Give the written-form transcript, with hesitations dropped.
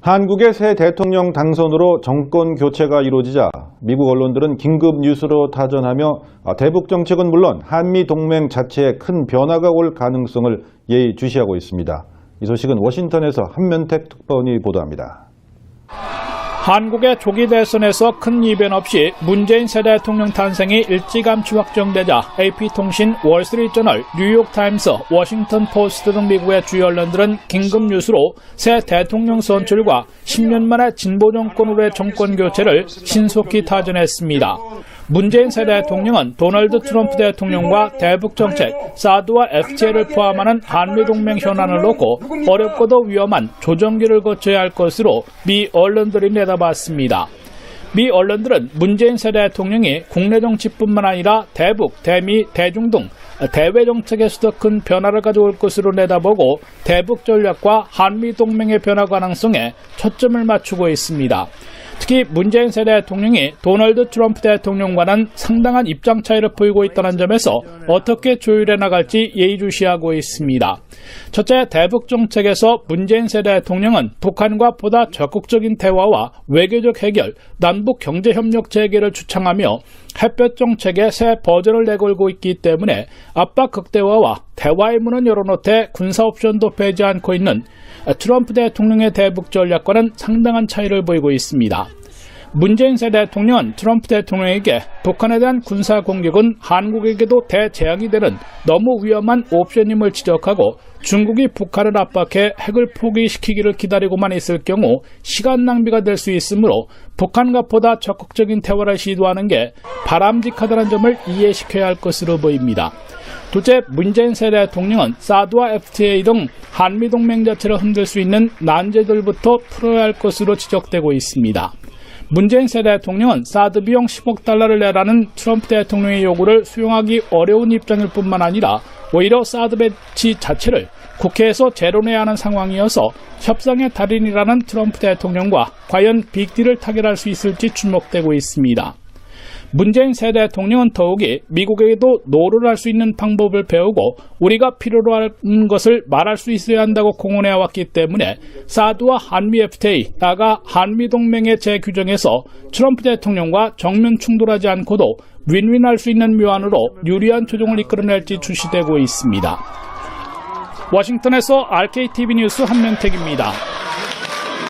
한국의 새 대통령 당선으로 정권 교체가 이루어지자 미국 언론들은 긴급 뉴스로 타전하며 대북 정책은 물론 한미 동맹 자체에 큰 변화가 올 가능성을 예의주시하고 있습니다. 이 소식은 워싱턴에서 한면택 특파원이 보도합니다. 한국의 조기 대선에서 큰 이변 없이 문재인 새 대통령 탄생이 일찌감치 확정되자 AP통신, 월스트리트저널, 뉴욕타임스, 워싱턴 포스트 등 미국의 주요 언론들은 긴급 뉴스로 새 대통령 선출과 10년 만에 진보 정권으로의 정권 교체를 신속히 타전했습니다. 문재인 새 대통령은 도널드 트럼프 대통령과 대북 정책, 사드와 FTA를 포함하는 한미동맹 현안을 놓고 어렵고도 위험한 조정기를 거쳐야 할 것으로 미 언론들이 내다봤습니다. 미 언론들은 문재인 새 대통령이 국내 정치뿐만 아니라 대북, 대미, 대중 등 대외 정책에서도 큰 변화를 가져올 것으로 내다보고 대북 전략과 한미 동맹의 변화 가능성에 초점을 맞추고 있습니다. 특히 문재인 새 대통령이 도널드 트럼프 대통령과는 상당한 입장 차이를 보이고 있다는 점에서 어떻게 조율해 나갈지 예의주시하고 있습니다. 첫째, 대북 정책에서 문재인 새 대통령은 북한과 보다 적극적인 대화와 외교적 해결, 남북 경제협력 재개를 주창하며 햇볕 정책의 새 버전을 내걸고 있기 때문에 압박 극대화와 대화의 문은 열어놓되 군사 옵션도 빼지 않고 있는 트럼프 대통령의 대북 전략과는 상당한 차이를 보이고 있습니다. 문재인 새 대통령은 트럼프 대통령에게 북한에 대한 군사 공격은 한국에게도 대재앙이 되는 너무 위험한 옵션임을 지적하고 중국이 북한을 압박해 핵을 포기시키기를 기다리고만 있을 경우 시간 낭비가 될 수 있으므로 북한과 보다 적극적인 대화를 시도하는 게 바람직하다는 점을 이해시켜야 할 것으로 보입니다. 둘째, 문재인 새 대통령은 사드와 FTA 등 한미동맹 자체를 흔들 수 있는 난제들부터 풀어야 할 것으로 지적되고 있습니다. 문재인 새 대통령은 사드 비용 10억 달러를 내라는 트럼프 대통령의 요구를 수용하기 어려운 입장일 뿐만 아니라 오히려 사드 배치 자체를 국회에서 재론해야 하는 상황이어서 협상의 달인이라는 트럼프 대통령과 과연 빅딜을 타결할 수 있을지 주목되고 있습니다. 문재인 새 대통령은 더욱이 미국에게도 노를 할 수 있는 방법을 배우고 우리가 필요로 하는 것을 말할 수 있어야 한다고 공언해왔기 때문에 사드와 한미 FTA, 나아가 한미동맹의 재규정에서 트럼프 대통령과 정면 충돌하지 않고도 윈윈할 수 있는 묘안으로 유리한 조정을 이끌어낼지 주시되고 있습니다. 워싱턴에서 RKTV 뉴스 한면택입니다.